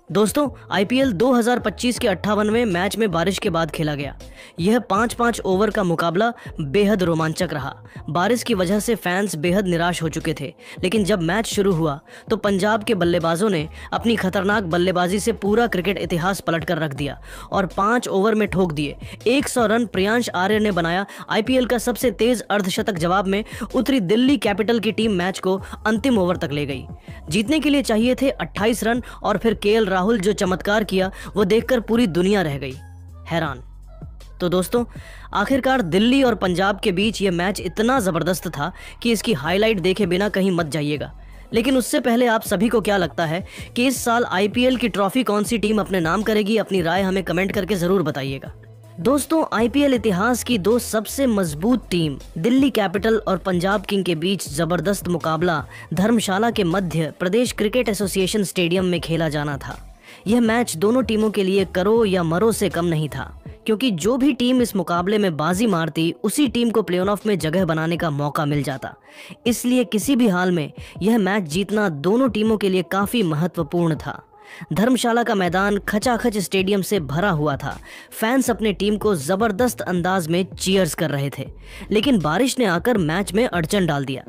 दोस्तों, आईपीएल 2025 के 58वें मैच में बारिश के बाद खेला गया। यह 5-5 ओवर का मुकाबला बेहद रोमांचक रहा। बारिश की वजह से फैंस बेहद निराश हो चुके थे, लेकिन जब मैच शुरू हुआ तो पंजाब के बल्लेबाजों ने अपनी खतरनाक बल्लेबाजी से पूरा क्रिकेट इतिहास पलट कर रख दिया और 5 ओवर में ठोक दिए। 100 रन प्रियांश आर्य ने बनाया। आईपीएल का सबसे तेज अर्धशतक जवाब में उतरी दिल्ली कैपिटल की टीम मैच को अंतिम ओवर तक ले गई। जीतने के लिए चाहिए थे 28 रन और फिर केएल राहुल जो चमत्कार किया वो देखकर पूरी दुनिया रह गई हैरान। तो दोस्तों, आखिरकार दिल्ली और पंजाब के बीच यह मैच इतना जबरदस्त था कि इसकी हाईलाइट देखे बिना कहीं मत जाइएगा। लेकिन उससे पहले आप सभी को क्या लगता है कि इस साल आईपीएल की ट्रॉफी कौन सी टीम अपने नाम करेगी? अपनी राय हमें कमेंट करके जरूर बताइएगा। दोस्तों, आईपीएल इतिहास की दो सबसे मजबूत टीम दिल्ली कैपिटल और पंजाब किंग के बीच जबरदस्त मुकाबला धर्मशाला के Madhya Pradesh cricket association stadium में खेला जाना था। यह मैच दोनों टीमों के लिए करो या मरो से कम नहीं था, क्योंकि जो भी टीम इस मुकाबले में बाजी मारती उसी टीम को प्लेऑफ में जगह बनाने का मौका मिल जाता। इसलिए किसी भी हाल में यह मैच जीतना दोनों टीमों के लिए काफी महत्वपूर्ण था। धर्मशाला का मैदान खचाखच स्टेडियम से भरा हुआ था। फैंस अपने टीम को जबरदस्त अंदाज में चीयर्स कर रहे थे, लेकिन बारिश ने आकर मैच में अड़चन डाल दिया,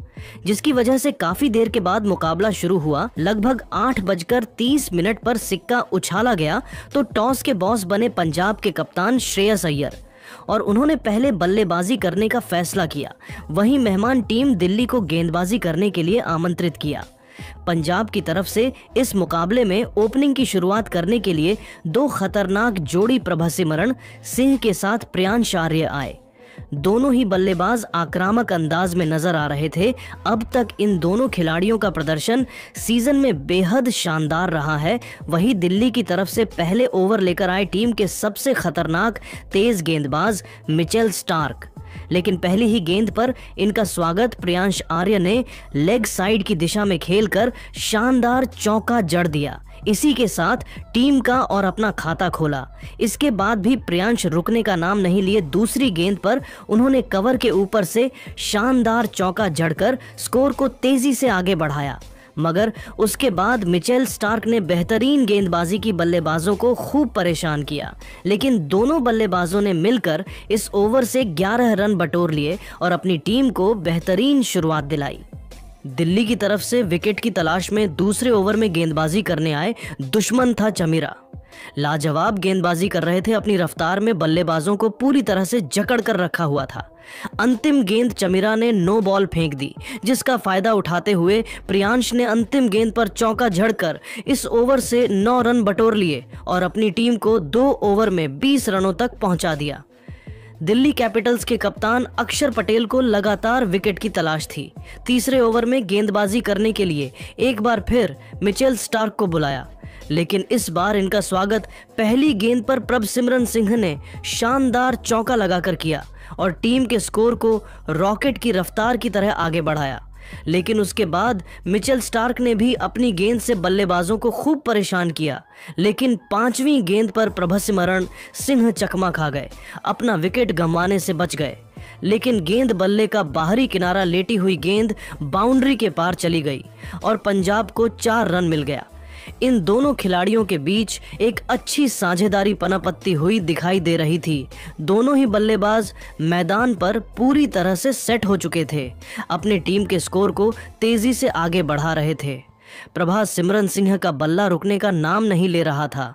जिसकी वजह से काफी देर के बाद मुकाबला शुरू हुआ। लगभग 8:30 पर सिक्का उछाला गया तो टॉस के बॉस बने पंजाब के कप्तान श्रेयस अय्यर और उन्होंने पहले बल्लेबाजी करने का फैसला किया। वहीं मेहमान टीम दिल्ली को गेंदबाजी करने के लिए आमंत्रित किया। पंजाब की तरफ से इस मुकाबले में ओपनिंग की शुरुआत करने के लिए दो खतरनाक जोड़ी प्रभसिमरण सिंह के साथ प्रियांश आर्य आए। दोनों ही बल्लेबाज आक्रामक अंदाज में नजर आ रहे थे। अब तक इन दोनों खिलाड़ियों का प्रदर्शन सीजन में बेहद शानदार रहा है। वहीं दिल्ली की तरफ से पहले ओवर लेकर आए टीम के सबसे खतरनाक तेज गेंदबाज मिचेल स्टार्क, लेकिन पहली ही गेंद पर इनका स्वागत प्रियांश आर्य ने लेग साइड की दिशा में खेलकर शानदार चौका जड़ दिया। इसी के साथ टीम का और अपना खाता खोला। इसके बाद भी प्रियांश रुकने का नाम नहीं लिए। दूसरी गेंद पर उन्होंने कवर के ऊपर से शानदार चौका जड़कर स्कोर को तेजी से आगे बढ़ाया, मगर उसके बाद मिचेल स्टार्क ने बेहतरीन गेंदबाजी की बल्लेबाजों को खूब परेशान किया। लेकिन दोनों बल्लेबाजों ने मिलकर इस ओवर से 11 रन बटोर लिए और अपनी टीम को बेहतरीन शुरुआत दिलाई। दिल्ली की तरफ से विकेट की तलाश में दूसरे ओवर में गेंदबाजी करने आए दुश्मन था चमीरा। लाजवाब गेंदबाजी कर रहे थे। अपनी रफ्तार में बल्लेबाजों को पूरी तरह से जकड़ कर रखा हुआ था। अंतिम गेंद चमीरा ने नो बॉल फेंक दी, जिसका फायदा उठाते हुए प्रियांश ने अंतिम गेंद पर चौका झड़कर इस ओवर से 9 रन बटोर लिए और अपनी टीम को 2 ओवर में 20 रनों तक पहुंचा दिया। दिल्ली कैपिटल्स के कप्तान अक्षर पटेल को लगातार विकेट की तलाश थी। तीसरे ओवर में गेंदबाजी करने के लिए एक बार फिर मिचेल स्टार्क को बुलाया, लेकिन इस बार इनका स्वागत पहली गेंद पर प्रभसिमरन सिंह ने शानदार चौका लगाकर किया और टीम के स्कोर को रॉकेट की रफ्तार की तरह आगे बढ़ाया। लेकिन उसके बाद मिचेल स्टार्क ने भी अपनी गेंद से बल्लेबाजों को खूब परेशान किया, लेकिन 5वीं गेंद पर प्रभसिमरन सिंह चकमा खा गए, अपना विकेट गंवाने से बच गए। लेकिन गेंद बल्ले का बाहरी किनारा लेटी हुई गेंद बाउंड्री के पार चली गई और पंजाब को 4 रन मिल गया। इन दोनों खिलाड़ियों के बीच एक अच्छी साझेदारी पनपती हुई दिखाई दे रही थी। दोनों ही बल्लेबाज मैदान पर पूरी तरह से सेट हो चुके थे, अपने टीम के स्कोर को तेजी से आगे बढ़ा रहे थे। प्रभसिमरन सिंह का बल्ला रुकने का नाम नहीं ले रहा था।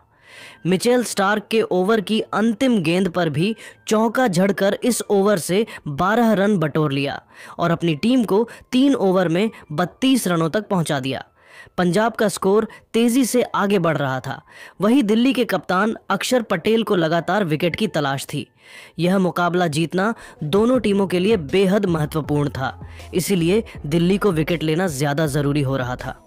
मिचेल स्टार्क के ओवर की अंतिम गेंद पर भी चौका झड़कर इस ओवर से 12 रन बटोर लिया और अपनी टीम को 3 ओवर में 32 रनों तक पहुंचा दिया। पंजाब का स्कोर तेजी से आगे बढ़ रहा था। वहीं दिल्ली के कप्तान अक्षर पटेल को लगातार विकेट की तलाश थी। यह मुकाबला जीतना दोनों टीमों के लिए बेहद महत्वपूर्ण था, इसीलिए दिल्ली को विकेट लेना ज्यादा जरूरी हो रहा था।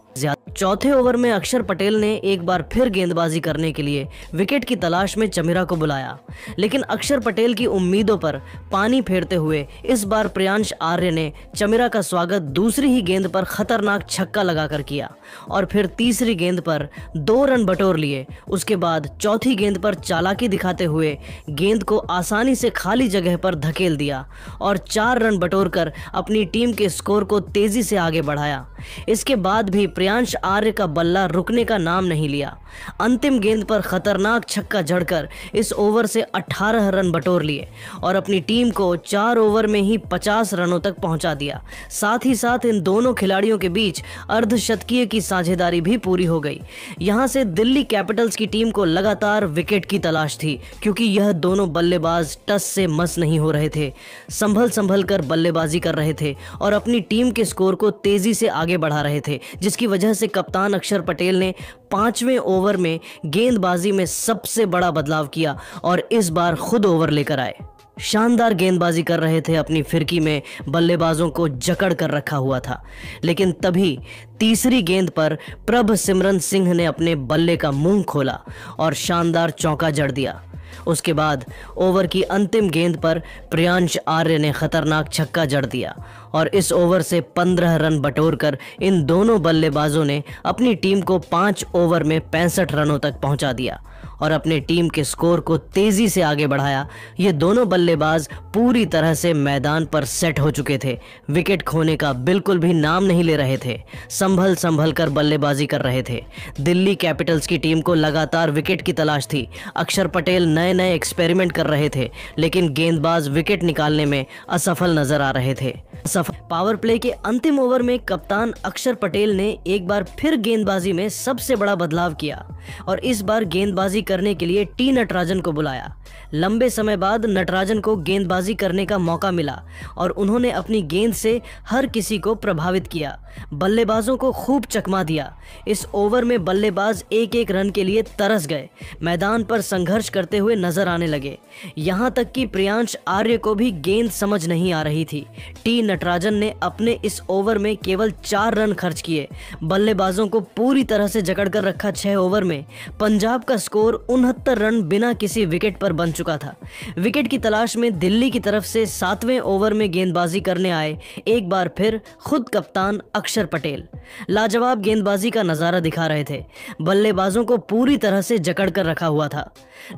चौथे ओवर में अक्षर पटेल ने एक बार फिर गेंदबाजी करने के लिए विकेट की तलाश में चमीरा को बुलाया, लेकिन अक्षर पटेल की उम्मीदों पर पानी फेरते हुए इस बार प्रियांश आर्य ने चमीरा का स्वागत दूसरी ही गेंद पर खतरनाक छक्का लगाकर किया और फिर तीसरी गेंद पर 2 रन बटोर लिए। उसके बाद चौथी गेंद पर चालाकी दिखाते हुए गेंद को आसानी से खाली जगह पर धकेल दिया और 4 रन बटोर कर अपनी टीम के स्कोर को तेजी से आगे बढ़ाया। इसके बाद भी प्रियांश आर्य का बल्ला रुकने का नाम नहीं लिया। अंतिम गेंद पर खतरनाक छक्का जड़कर इस ओवर से 18 रन बटोर लिए और अपनी टीम को 4 ओवर में ही 50 रनों तक पहुंचा दिया। साथ ही साथ इन दोनों खिलाड़ियों के बीच अर्धशतकीय की साझेदारी भी पूरी हो गई। यहां से दिल्ली कैपिटल्स की टीम को लगातार विकेट की तलाश थी, क्योंकि यह दोनों बल्लेबाज टस से मस नहीं हो रहे थे, संभल कर बल्लेबाजी कर रहे थे और अपनी टीम के स्कोर को तेजी से आगे बढ़ा रहे थे, जिसकी वजह से कप्तान अक्षर पटेल ने 5वें ओवर में गेंदबाजी में सबसे बड़ा बदलाव किया और इस बार खुद ओवर लेकर आए। शानदार गेंदबाजी कर रहे थे, अपनी फिरकी में बल्लेबाजों को जकड़ कर रखा हुआ था। लेकिन तभी तीसरी गेंद पर प्रभ सिमरन सिंह ने अपने बल्ले का मुंह खोला और शानदार चौका जड़ दिया। उसके बाद ओवर की अंतिम गेंद पर प्रियांश आर्य ने खतरनाक छक्का जड़ दिया और इस ओवर से 15 रन बटोरकर इन दोनों बल्लेबाजों ने अपनी टीम को 5 ओवर में 65 रनों तक पहुंचा दिया और अपने टीम के स्कोर को तेजी से आगे बढ़ाया। ये दोनों बल्लेबाज पूरी तरह से मैदान पर सेट हो चुके थे, विकेट खोने का बिल्कुल भी नाम नहीं ले रहे थे, संभल कर बल्लेबाजी कर रहे थे। दिल्ली कैपिटल्स की टीम को लगातार विकेट की तलाश थी। अक्षर पटेल नए एक्सपेरिमेंट कर रहे थे, लेकिन गेंदबाज विकेट निकालने में असफल नजर आ रहे थे। पावर प्ले के अंतिम ओवर में कप्तान अक्षर पटेल ने एक बार फिर गेंदबाजी में सबसे बड़ा बदलाव किया और इस बार गेंदबाजी करने के लिए टी नटराजन को बुलाया। लंबे समय बाद नटराजन को गेंदबाजी करने का मौका मिला और उन्होंने अपनी गेंद से हर किसी को प्रभावित किया, बल्लेबाजों को खूब चकमा दिया। इस ओवर में बल्लेबाज एक रन के लिए तरस गए, मैदान पर संघर्ष करते हुए नजर आने लगे। यहां तक कि प्रियांश आर्य को भी गेंद समझ नहीं आ रही थी। टी नटराजन ने अपने इस ओवर में केवल 4 रन खर्च किए, बल्लेबाजों को पूरी तरह से जकड़ कर रखा। 6 ओवर में पंजाब का स्कोर 69 रन बिना किसी विकेट पर बन चुका था। विकेट की तलाश में दिल्ली की तरफ से 7वें ओवर में गेंदबाजी करने आए एक बार फिर खुद कप्तान अक्षर पटेल। लाजवाब गेंदबाजी का नजारा दिखा रहे थे, बल्लेबाजों को पूरी तरह से जकड़ कर रखा हुआ था।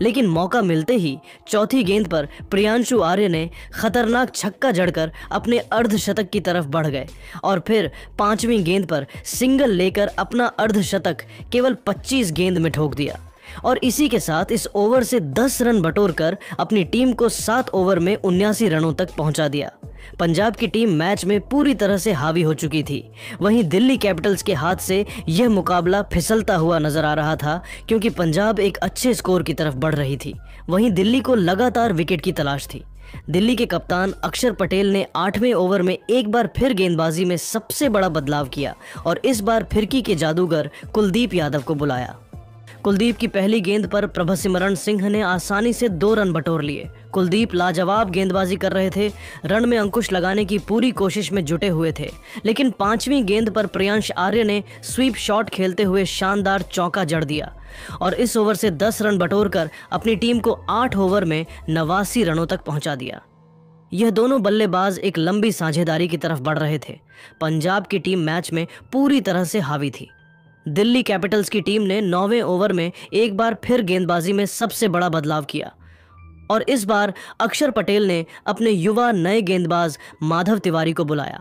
लेकिन मौका मिलते ही चौथी गेंद पर प्रियांशु आर्य ने खतरनाक छक्का जड़कर अपने अर्धशतक की तरफ बढ़ गए और फिर 5वीं गेंद पर सिंगल लेकर अपना अर्धशतक केवल 25 गेंद में ठोक दिया और इसी के साथ इस ओवर से 10 रन बटोरकर अपनी टीम को 7 ओवर में 79 रनों तक पहुंचा दिया। पंजाब की टीम मैच में पूरी तरह से हावी हो चुकी थी। वहीं दिल्ली कैपिटल्स के हाथ से यह मुकाबला फिसलता हुआ नजर आ रहा था, क्योंकि पंजाब एक अच्छे स्कोर की तरफ बढ़ रही थी। वहीं दिल्ली को लगातार विकेट की तलाश थी। दिल्ली के कप्तान अक्षर पटेल ने 8वें ओवर में एक बार फिर गेंदबाजी में सबसे बड़ा बदलाव किया और इस बार फिरकी के जादूगर कुलदीप यादव को बुलाया। कुलदीप की पहली गेंद पर प्रभ सिमरन सिंह ने आसानी से 2 रन बटोर लिए। कुलदीप लाजवाब गेंदबाजी कर रहे थे, रन में अंकुश लगाने की पूरी कोशिश में जुटे हुए थे। लेकिन 5वीं गेंद पर प्रियांश आर्य ने स्वीप शॉट खेलते हुए शानदार चौका जड़ दिया और इस ओवर से 10 रन बटोरकर अपनी टीम को 8 ओवर में 89 रनों तक पहुंचा दिया। यह दोनों बल्लेबाज एक लंबी साझेदारी की तरफ बढ़ रहे थे। पंजाब की टीम मैच में पूरी तरह से हावी थी। दिल्ली कैपिटल्स की टीम ने 9वें ओवर में एक बार फिर गेंदबाजी में सबसे बड़ा बदलाव किया और इस बार अक्षर पटेल ने अपने युवा नए गेंदबाज माधव तिवारी को बुलाया।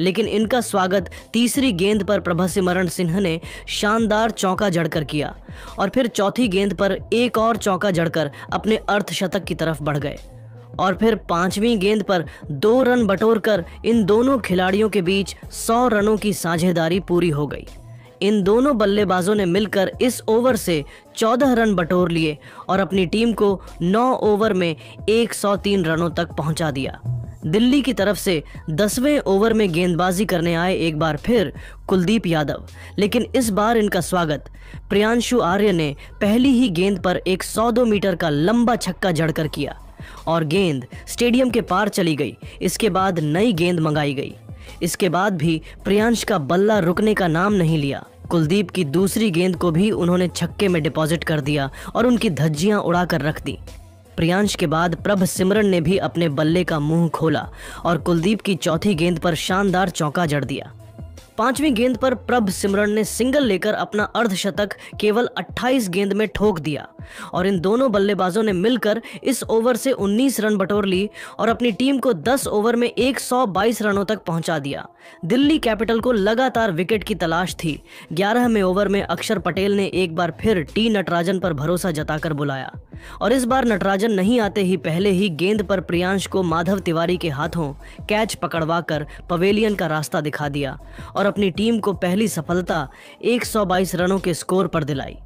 लेकिन इनका स्वागत तीसरी गेंद पर प्रभ सिमरन सिंह ने शानदार चौका जड़कर किया और फिर चौथी गेंद पर एक और चौका जड़कर अपने अर्धशतक की तरफ बढ़ गए और फिर 5वीं गेंद पर 2 रन बटोरकर इन दोनों खिलाड़ियों के बीच 100 रनों की साझेदारी पूरी हो गई। इन दोनों बल्लेबाजों ने मिलकर इस ओवर से 14 रन बटोर लिए और अपनी टीम को 9 ओवर में 103 रनों तक पहुंचा दिया। दिल्ली की तरफ से 10वें ओवर में गेंदबाजी करने आए एक बार फिर कुलदीप यादव, लेकिन इस बार इनका स्वागत प्रियांशु आर्य ने पहली ही गेंद पर एक 102 मीटर का लंबा छक्का जड़कर किया और गेंद स्टेडियम के पार चली गई। इसके बाद नई गेंद मंगाई गई। इसके बाद भी प्रियांश का बल्ला रुकने का नाम नहीं लिया। कुलदीप की दूसरी गेंद को भी उन्होंने छक्के में डिपॉजिट कर दिया और उनकी धज्जियां उड़ाकर रख दी। प्रियांश के बाद प्रभ सिमरन ने भी अपने बल्ले का मुंह खोला और कुलदीप की चौथी गेंद पर शानदार चौका जड़ दिया। 5वीं गेंद पर प्रभ सिमरन ने सिंगल लेकर अपना अर्धशतक केवल 28 गेंद में ठोक दिया और इन दोनों बल्लेबाजों ने मिलकर इस ओवर से 19 रन बटोर ली और अपनी टीम को 10 ओवर में 122 रनों तक पहुंचा दिया। दिल्ली कैपिटल को लगातार विकेट की तलाश थी। 11वें ओवर में अक्षर पटेल ने एक बार फिर टी नटराजन पर भरोसा जताकर बुलाया और इस बार नटराजन नहीं आते ही पहले ही गेंद पर प्रियांश को माधव तिवारी के हाथों कैच पकड़वाकर पवेलियन का रास्ता दिखा दिया और अपनी टीम को पहली सफलता 122 रनों के स्कोर पर दिलाई।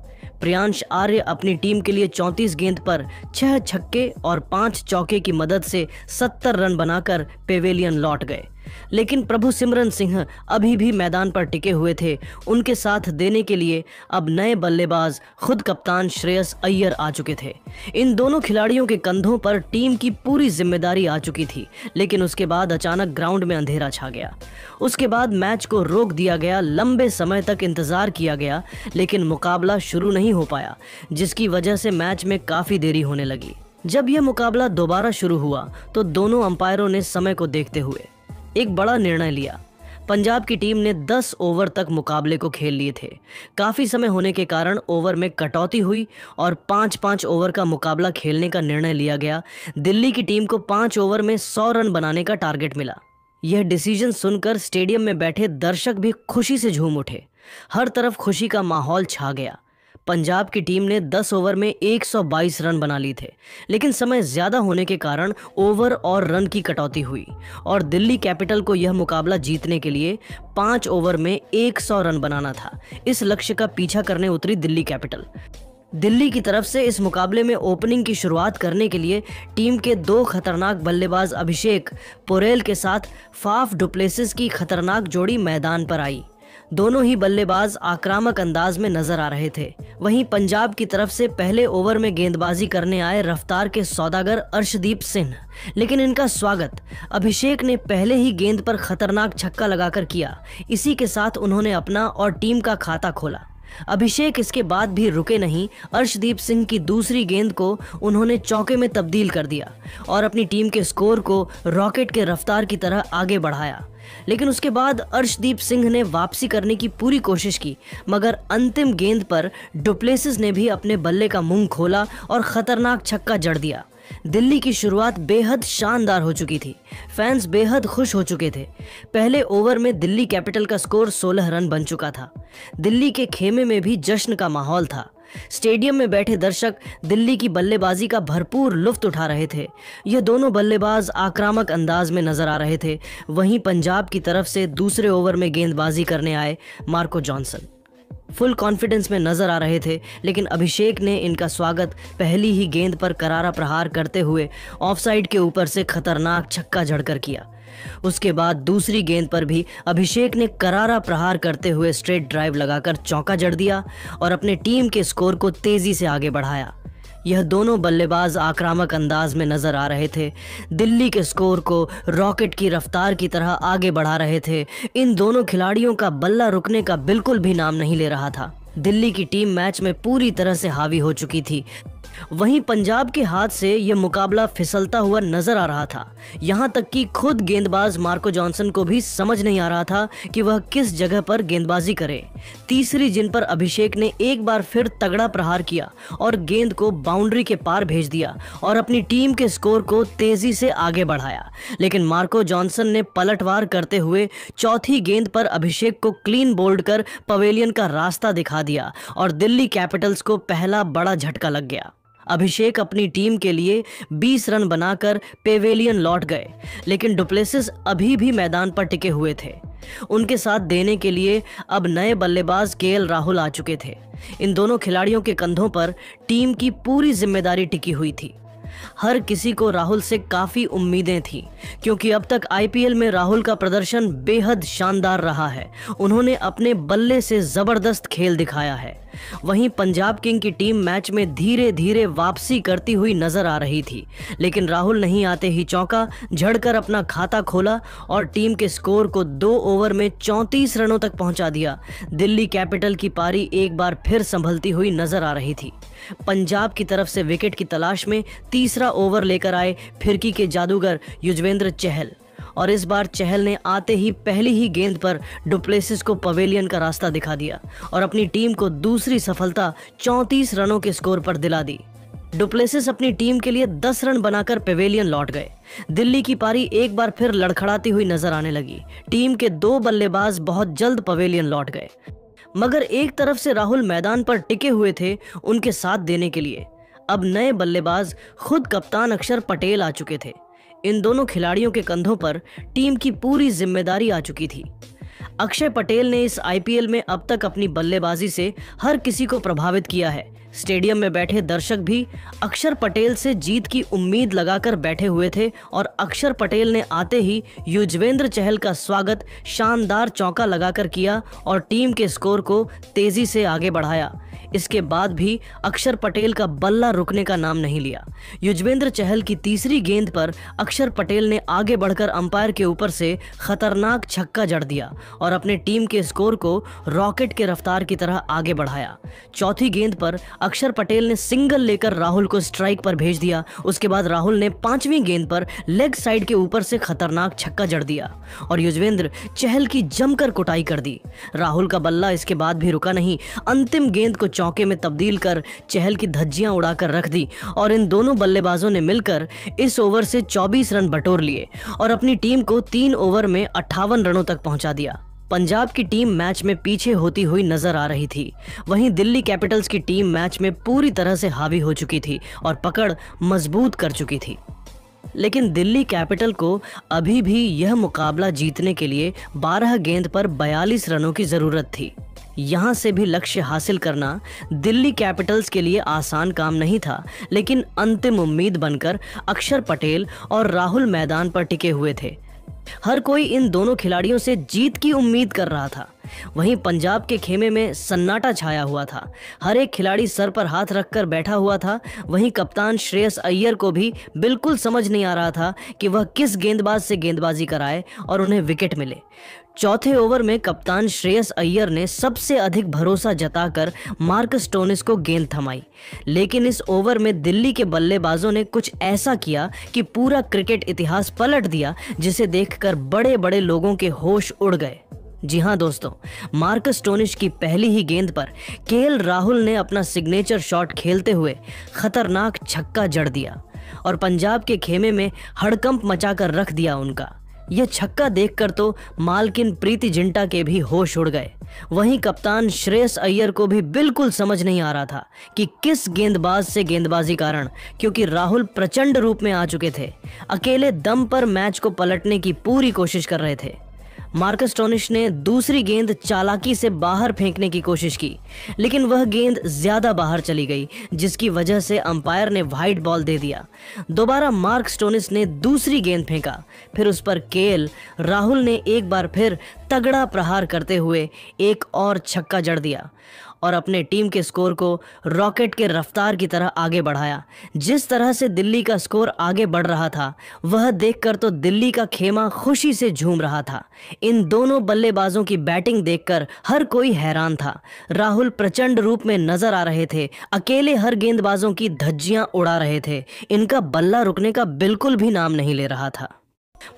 प्रियांश आर्य अपनी टीम के लिए 34 गेंद पर 6 छक्के और 5 चौके की मदद से 70 रन बनाकर पेवेलियन लौट गए, लेकिन प्रभु सिमरन सिंह अभी भी मैदान पर टिके हुए थे। उनके साथ देने के लिए अब नए बल्लेबाज खुद कप्तान श्रेयस अय्यर आ चुके थे। इन दोनों खिलाड़ियों के कंधों पर टीम की पूरी जिम्मेदारी आ चुकी थी, लेकिन उसके बाद अचानक ग्राउंड में अंधेरा छा गया। उसके बाद मैच को रोक दिया गया। लंबे समय तक इंतजार किया गया, लेकिन मुकाबला शुरू नहीं हो पाया, जिसकी वजह से मैच में काफ़ी देरी होने लगी। जब यह मुकाबला दोबारा शुरू हुआ तो दोनों अंपायरों ने समय को देखते हुए एक बड़ा निर्णय लिया। पंजाब की टीम ने 10 ओवर तक मुकाबले को खेल लिए थे। काफ़ी समय होने के कारण ओवर में कटौती हुई और 5-5 ओवर का मुकाबला खेलने का निर्णय लिया गया। दिल्ली की टीम को 5 ओवर में 100 रन बनाने का टारगेट मिला। यह डिसीजन सुनकर स्टेडियम में बैठे दर्शक भी खुशी से झूम उठे। हर तरफ खुशी का माहौल छा गया। पंजाब की टीम ने 10 ओवर में 122 रन बना लिए थे, लेकिन समय ज़्यादा होने के कारण ओवर और रन की कटौती हुई और दिल्ली कैपिटल को यह मुकाबला जीतने के लिए 5 ओवर में 100 रन बनाना था। इस लक्ष्य का पीछा करने उतरी दिल्ली कैपिटल। दिल्ली की तरफ से इस मुकाबले में ओपनिंग की शुरुआत करने के लिए टीम के 2 खतरनाक बल्लेबाज अभिषेक पोरेल के साथ फाफ डुप्लेसिस की खतरनाक जोड़ी मैदान पर आई। दोनों ही बल्लेबाज आक्रामक अंदाज में नजर आ रहे थे। वहीं पंजाब की तरफ से पहले ओवर में गेंदबाजी करने आए रफ्तार के सौदागर अर्शदीप सिंह, लेकिन इनका स्वागत अभिषेक ने पहले ही गेंद पर खतरनाक छक्का लगाकर किया। इसी के साथ उन्होंने अपना और टीम का खाता खोला। अभिषेक इसके बाद भी रुके नहीं। अर्शदीप सिंह की दूसरी गेंद को उन्होंने चौके में तब्दील कर दिया और अपनी टीम के स्कोर को रॉकेट के रफ्तार की तरह आगे बढ़ाया। लेकिन उसके बाद अर्शदीप सिंह ने वापसी करने की पूरी कोशिश की, मगर अंतिम गेंद पर डुप्लेसिस ने भी अपने बल्ले का मुंह खोला और खतरनाक छक्का जड़ दिया। दिल्ली की शुरुआत बेहद शानदार हो चुकी थी। फैंस बेहद खुश हो चुके थे। पहले ओवर में दिल्ली कैपिटल का स्कोर 16 रन बन चुका था। दिल्ली के खेमे में भी जश्न का माहौल था। स्टेडियम में बैठे दर्शक दिल्ली की बल्लेबाजी का भरपूर लुत्फ उठा रहे थे। ये दोनों बल्लेबाज आक्रामक अंदाज में नजर आ रहे थे। वहीं पंजाब की तरफ से दूसरे ओवर में गेंदबाजी करने आए मार्को जॉनसन फुल कॉन्फिडेंस में नजर आ रहे थे, लेकिन अभिषेक ने इनका स्वागत पहली ही गेंद पर करारा प्रहार करते हुए ऑफसाइड के ऊपर से खतरनाक छक्का जड़कर किया। उसके बाद दूसरी गेंद पर भी अभिषेक ने करारा प्रहार करते हुए स्ट्रेट ड्राइव लगाकर चौका जड़ दिया और अपने टीम के स्कोर को तेजी से आगे बढ़ाया। यह दोनों बल्लेबाज आक्रामक अंदाज में नजर आ रहे थे। दिल्ली के स्कोर को रॉकेट की रफ्तार की तरह आगे बढ़ा रहे थे। इन दोनों खिलाड़ियों का बल्ला रुकने का बिल्कुल भी नाम नहीं ले रहा था। दिल्ली की टीम मैच में पूरी तरह से हावी हो चुकी थी। वहीं पंजाब के हाथ से यह मुकाबला फिसलता हुआ नजर आ रहा था। यहां तक कि खुद गेंदबाज मार्को जॉनसन को भी समझ नहीं आ रहा था कि वह किस जगह पर गेंदबाजी करे। तीसरी गेंद पर अभिषेक ने एक बार फिर तगड़ा प्रहार किया और गेंद को बाउंड्री के पार भेज दिया और अपनी टीम के स्कोर को तेजी से आगे बढ़ाया। लेकिन मार्को जॉनसन ने पलटवार करते हुए चौथी गेंद पर अभिषेक को क्लीन बोल्ड कर पवेलियन का रास्ता दिखा दिया और दिल्ली कैपिटल्स को पहला बड़ा झटका लग गया। अभिषेक अपनी टीम के लिए 20 रन बनाकर पेवेलियन लौट गए, लेकिन डुप्लेसिस अभी भी मैदान पर टिके हुए थे। उनके साथ देने के लिए अब नए बल्लेबाज केएल राहुल आ चुके थे। इन दोनों खिलाड़ियों के कंधों पर टीम की पूरी जिम्मेदारी टिकी हुई थी। हर किसी को राहुल से काफ़ी उम्मीदें थीं, क्योंकि अब तक आईपीएल में राहुल का प्रदर्शन बेहद शानदार रहा है। उन्होंने अपने बल्ले से ज़बरदस्त खेल दिखाया है। वहीं पंजाब किंग की टीम मैच में धीरे धीरे वापसी करती हुई नजर आ रही थी, लेकिन राहुल नहीं आते ही चौका झड़कर अपना खाता खोला और टीम के स्कोर को 2 ओवर में 34 रनों तक पहुंचा दिया। दिल्ली कैपिटल की पारी एक बार फिर संभलती हुई नजर आ रही थी। पंजाब की तरफ से विकेट की तलाश में तीसरा ओवर लेकर आए फिरकी के जादूगर युजवेंद्र चहल और इस बार चहल ने आते ही पहली ही गेंद पर डुप्लेसिस को पवेलियन का रास्ता दिखा दिया और अपनी टीम को दूसरी सफलता 34 रनों के स्कोर पर दिला दी। डुप्लेसिस अपनी टीम के लिए 10 रन बनाकर पवेलियन लौट गए। दिल्ली की पारी एक बार फिर लड़खड़ाती हुई नजर आने लगी। टीम के 2 बल्लेबाज बहुत जल्द पवेलियन लौट गए, मगर एक तरफ से राहुल मैदान पर टिके हुए थे उनके साथ देने के लिए। अब नए बल्लेबाज खुद कप्तान अक्षर पटेल आ चुके थे। इन दोनों खिलाड़ियों के कंधों पर टीम की पूरी जिम्मेदारी आ चुकी थी। अक्षय पटेल ने इस आईपीएल में अब तक अपनी बल्लेबाजी से हर किसी को प्रभावित किया है। स्टेडियम में बैठे दर्शक भी अक्षर पटेल से जीत की उम्मीद लगाकर बैठे हुए थे और अक्षर पटेल ने आते ही युजवेंद्र चहल का स्वागत शानदार चौका लगाकर किया और टीम के स्कोर को तेजी से आगे बढ़ाया। इसके बाद भी अक्षर पटेल का बल्ला रुकने का नाम नहीं लिया। युजवेंद्र चहल की तीसरी गेंद पर अक्षर पटेल ने आगे बढ़कर अंपायर के ऊपर से खतरनाक छक्का जड़ दिया और अपने टीम के स्कोर को रॉकेट के रफ्तार की तरह आगे बढ़ाया। चौथी गेंद पर अक्षर पटेल ने सिंगल लेकर राहुल को स्ट्राइक पर भेज दिया। उसके बाद राहुल ने 5वीं गेंद पर लेग साइड के ऊपर से खतरनाक छक्का जड़ दिया और युजवेंद्र चहल की जमकर कुटाई कर दी। राहुल का बल्ला इसके बाद भी रुका नहीं। अंतिम गेंद को चौके में तब्दील कर चहल की धज्जियां उड़ाकर रख दी और इन दोनों बल्लेबाजों ने मिलकर इस ओवर से 24 रन बटोर लिए और अपनी टीम को 3 ओवर में 58 रनों तक पहुंचा दिया। पंजाब की टीम मैच में पीछे होती हुई नजर आ रही थी। वहीं दिल्ली कैपिटल्स की टीम मैच में पूरी तरह से हावी हो चुकी थी और पकड़ मजबूत कर चुकी थी। लेकिन दिल्ली कैपिटल को अभी भी यह मुकाबला जीतने के लिए 12 गेंद पर 42 रनों की जरूरत थी। यहां से भी लक्ष्य हासिल करना दिल्ली कैपिटल्स के लिए आसान काम नहीं था, लेकिन अंतिम उम्मीद बनकर अक्षर पटेल और राहुल मैदान पर टिके हुए थे। हर कोई इन दोनों खिलाड़ियों से जीत की उम्मीद कर रहा था। वहीं पंजाब के खेमे में सन्नाटा छाया हुआ था। हर एक खिलाड़ी सर पर हाथ रखकर बैठा हुआ था। वहीं कप्तान श्रेयस अय्यर को भी बिल्कुल समझ नहीं आ रहा था कि वह किस गेंदबाज से गेंदबाजी कराए और उन्हें विकेट मिले। चौथे ओवर में कप्तान श्रेयस अय्यर ने सबसे अधिक भरोसा जताकर मार्कस स्टोनिस को गेंद थमाई, लेकिन इस ओवर में दिल्ली के बल्लेबाजों ने कुछ ऐसा किया कि पूरा क्रिकेट इतिहास पलट दिया, जिसे देखकर बड़े बड़े लोगों के होश उड़ गए। जी हां दोस्तों, मार्कस स्टोनिस की पहली ही गेंद पर केएल राहुल ने अपना सिग्नेचर शॉट खेलते हुए खतरनाक छक्का जड़ दिया और पंजाब के खेमे में हड़कंप मचाकर रख दिया उनका। यह छक्का देखकर तो मालकिन प्रीति जिंटा के भी होश उड़ गए। वहीं कप्तान श्रेयस अय्यर को भी बिल्कुल समझ नहीं आ रहा था कि किस गेंदबाज से गेंदबाजी कारण, क्योंकि राहुल प्रचंड रूप में आ चुके थे। अकेले दम पर मैच को पलटने की पूरी कोशिश कर रहे थे। मार्कस स्टोनिस ने दूसरी गेंद चालाकी से बाहर फेंकने की कोशिश की, लेकिन वह गेंद ज्यादा बाहर चली गई, जिसकी वजह से अंपायर ने वाइड बॉल दे दिया। दोबारा मार्क स्टोनिस ने दूसरी गेंद फेंका, फिर उस पर केएल राहुल ने एक बार फिर तगड़ा प्रहार करते हुए एक और छक्का जड़ दिया और अपने टीम के स्कोर को रॉकेट के रफ्तार की तरह आगे बढ़ाया। जिस तरह से दिल्ली का स्कोर आगे बढ़ रहा था, वह देखकर तो दिल्ली का खेमा खुशी से झूम रहा था। इन दोनों बल्लेबाजों की बैटिंग देखकर हर कोई हैरान था। राहुल प्रचंड रूप में नजर आ रहे थे, अकेले हर गेंदबाजों की धज्जियां उड़ा रहे थे। इनका बल्ला रुकने का बिल्कुल भी नाम नहीं ले रहा था।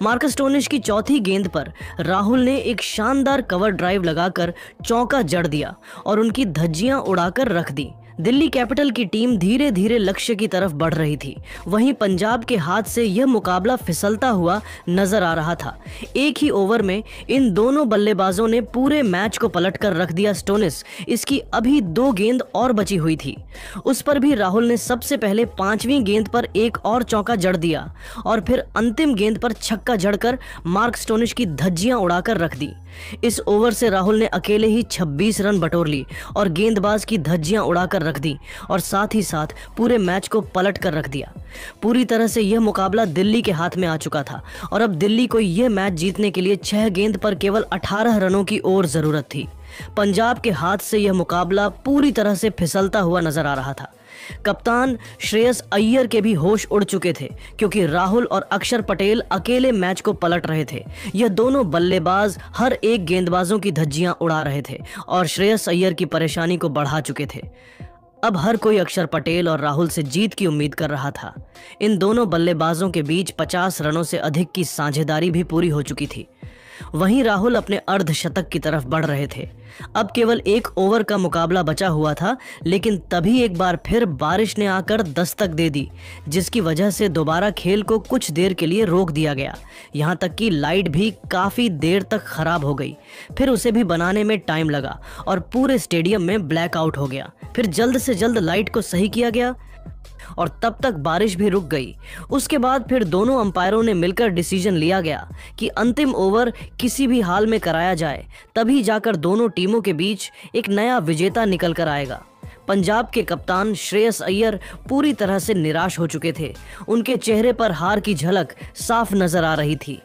मार्कस स्टोनिस की चौथी गेंद पर राहुल ने एक शानदार कवर ड्राइव लगाकर चौका जड़ दिया और उनकी धज्जियां उड़ाकर रख दी। दिल्ली कैपिटल की टीम धीरे धीरे लक्ष्य की तरफ बढ़ रही थी। वहीं पंजाब के हाथ से यह मुकाबला फिसलता हुआ नजर आ रहा था। एक ही ओवर में इन दोनों बल्लेबाजों ने पूरे मैच को पलटकर रख दिया। स्टोनिस इसकी अभी 2 गेंद और बची हुई थी, उस पर भी राहुल ने सबसे पहले 5वीं गेंद पर एक और चौका जड़ दिया और फिर अंतिम गेंद पर छक्का जड़कर मार्क स्टोनिस की धज्जियां उड़ाकर रख दी। इस ओवर से राहुल ने अकेले ही 26 रन बटोर ली और गेंदबाज की धज्जियां उड़ाकर रख दी और साथ ही साथ पूरे मैच को पलट कर रख दिया। पूरी तरह से यह मुकाबला दिल्ली के हाथ में आ चुका था और अब दिल्ली को यह मैच जीतने के लिए 6 गेंद पर केवल 18 रनों की और जरूरत थी। पंजाब के हाथ से यह मुकाबला पूरी तरह से फिसलता हुआ नजर आ रहा था। कप्तान श्रेयस अय्यर के भी होश उड़ चुके थे, क्योंकि राहुल और अक्षर पटेल अकेले मैच को पलट रहे थे। यह दोनों बल्लेबाज हर एक गेंदबाजों की धज्जियां उड़ा रहे थे और श्रेयस अय्यर की परेशानी को बढ़ा चुके थे। अब हर कोई अक्षर पटेल और राहुल से जीत की उम्मीद कर रहा था। इन दोनों बल्लेबाजों के बीच 50 रनों से अधिक की साझेदारी भी पूरी हो चुकी थी। वहीं राहुल अपने अर्धशतक की तरफ बढ़ रहे थे। अब केवल 1 ओवर का मुकाबला बचा हुआ था, लेकिन तभी एक बार फिर बारिश ने आकर दस्तक दे दी, जिसकी वजह से दोबारा खेल को कुछ देर के लिए रोक दिया गया। यहाँ तक कि लाइट भी काफ़ी देर तक खराब हो गई। फिर उसे भी बनाने में टाइम लगा और पूरे स्टेडियम में ब्लैकआउट हो गया। फिर जल्द से जल्द लाइट को सही किया गया और तब तक बारिश भी रुक गई। उसके बाद फिर दोनों अंपायरों ने मिलकर डिसीजन लिया गया कि अंतिम ओवर किसी भी हाल में कराया जाए, तभी जाकर दोनों टीमों के बीच एक नया विजेता निकल कर आएगा। पंजाब के कप्तान श्रेयस अय्यर पूरी तरह से निराश हो चुके थे। उनके चेहरे पर हार की झलक साफ नजर आ रही थी।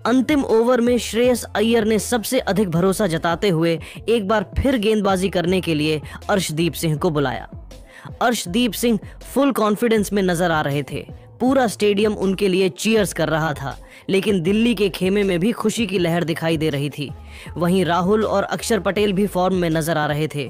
अंतिम ओवर में श्रेयस अय्यर ने सबसे अधिक भरोसा जताते हुए एक बार फिर गेंदबाजी करने के लिए अर्शदीप सिंह को बुलाया। अर्शदीप सिंह फुल कॉन्फिडेंस में नजर आ रहे थे। पूरा स्टेडियम उनके लिए चीयर्स कर रहा था, लेकिन दिल्ली के खेमे में भी खुशी की लहर दिखाई दे रही थी। वहीं राहुल और अक्षर पटेल भी फॉर्म में नजर आ रहे थे।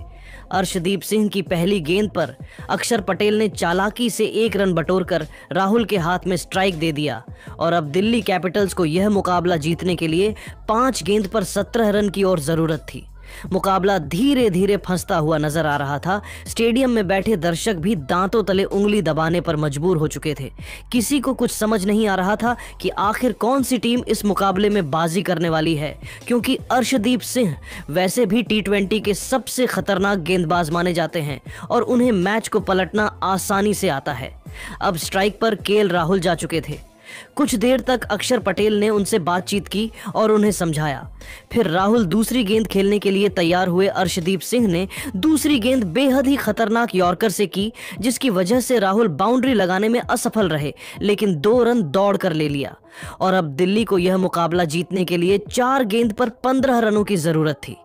अर्शदीप सिंह की पहली गेंद पर अक्षर पटेल ने चालाकी से 1 रन बटोरकर राहुल के हाथ में स्ट्राइक दे दिया और अब दिल्ली कैपिटल्स को यह मुकाबला जीतने के लिए 5 गेंद पर 17 रन की और जरूरत थी। मुकाबला धीरे धीरे फंसता हुआ नजर आ रहा था। स्टेडियम में बैठे दर्शक भी दांतों तले उंगली दबाने पर मजबूर हो चुके थे। किसी को कुछ समझ नहीं आ रहा था कि आखिर कौन सी टीम इस मुकाबले में बाजी करने वाली है, क्योंकि अर्शदीप सिंह वैसे भी T20 के सबसे खतरनाक गेंदबाज माने जाते हैं और उन्हें मैच को पलटना आसानी से आता है। अब स्ट्राइक पर केएल राहुल जा चुके थे। कुछ देर तक अक्षर पटेल ने उनसे बातचीत की और उन्हें समझाया। फिर राहुल दूसरी गेंद खेलने के लिए तैयार हुए। अर्शदीप सिंह ने दूसरी गेंद बेहद ही खतरनाक यॉर्कर से की, जिसकी वजह से राहुल बाउंड्री लगाने में असफल रहे, लेकिन 2 रन दौड़ कर ले लिया और अब दिल्ली को यह मुकाबला जीतने के लिए 4 गेंद पर 15 रनों की जरूरत थी।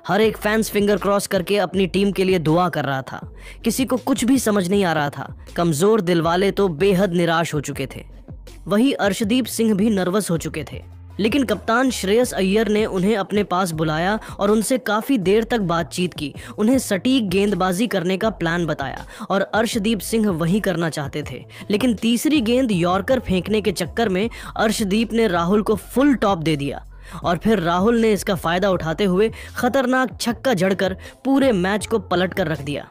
हर एक फैंस फिंगर क्रॉस करके अपनी टीम के लिए दुआ कर रहा था। किसी को कुछ भी समझ नहीं आ रहा था। कमजोर दिल वाले तो बेहद निराश हो चुके थे। वहीं अर्शदीप सिंह भी नर्वस हो चुके थे, लेकिन कप्तान श्रेयस अय्यर ने उन्हें अपने पास बुलाया और उनसे काफी देर तक बातचीत की। उन्हें सटीक गेंदबाजी करने का प्लान बताया और अर्शदीप सिंह वही करना चाहते थे, लेकिन तीसरी गेंद यॉर्कर फेंकने के चक्कर में अर्शदीप ने राहुल को फुल टॉप दे दिया और फिर राहुल ने इसका फायदा उठाते हुए खतरनाक छक्का जड़कर पूरे मैच को पलट कर रख दिया।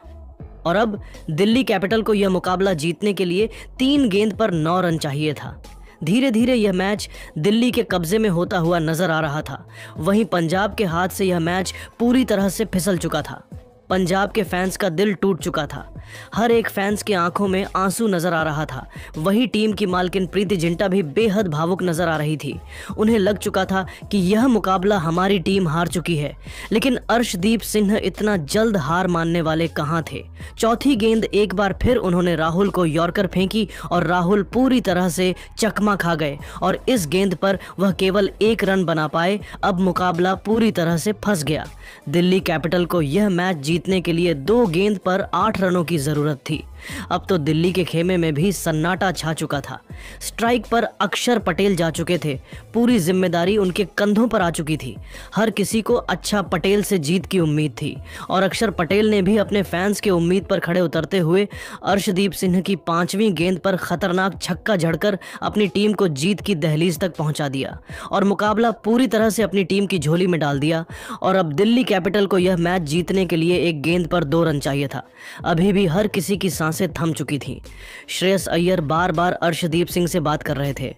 और अब दिल्ली कैपिटल को यह मुकाबला जीतने के लिए 3 गेंद पर 9 रन चाहिए था। धीरे धीरे यह मैच दिल्ली के कब्जे में होता हुआ नजर आ रहा था। वहीं पंजाब के हाथ से यह मैच पूरी तरह से फिसल चुका था। पंजाब के फैंस का दिल टूट चुका था। हर एक फैंस के आंखों में आंसू नजर आ रहा था। वही टीम की मालकिन प्रीति जिंटा भी बेहद भावुक नजर आ रही थी। उन्हें लग चुका था कि यह मुकाबला हमारी टीम हार चुकी है, लेकिन अर्शदीप सिंह इतना जल्द हार मानने वाले कहां थे। चौथी गेंद एक बार फिर उन्होंने राहुल को यॉर्कर फेंकी और राहुल पूरी तरह से चकमा खा गए और इस गेंद पर वह केवल 1 रन बना पाए। अब मुकाबला पूरी तरह से फंस गया। दिल्ली कैपिटल को यह मैच जीतने के लिए 2 गेंद पर 8 रनों की जरूरत थी। अब तो दिल्ली के खेमे में भी सन्नाटा छा चुका था। स्ट्राइक पर अक्षर पटेल जा चुके थे। पूरी जिम्मेदारी उनके कंधों पर आ चुकी थी। हर किसी को अच्छा पटेल से जीत की उम्मीद थी और अक्षर पटेल ने भी अपने फैंस के उम्मीद पर खड़े उतरते हुए अर्शदीप सिंह की 5वीं गेंद पर खतरनाक छक्का जड़कर अपनी टीम को जीत की दहलीज तक पहुंचा दिया और मुकाबला पूरी तरह से अपनी टीम की झोली में डाल दिया। और अब दिल्ली कैपिटल को यह मैच जीतने के लिए 1 गेंद पर 2 रन चाहिए था। अभी भी हर किसी की सांसें थम चुकी थी। श्रेयस अय्यर बार बार अर्शदीप सिंह से बात कर रहे थे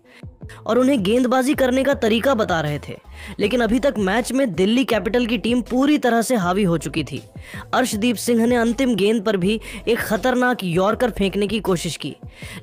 और उन्हें गेंदबाजी करने का तरीका बता रहे थे, लेकिन अभी तक मैच में दिल्ली कैपिटल की टीम पूरी तरह से हावी हो चुकी थी। अर्शदीप सिंह ने अंतिम गेंद पर भी एक खतरनाक यॉर्कर फेंकने की कोशिश की,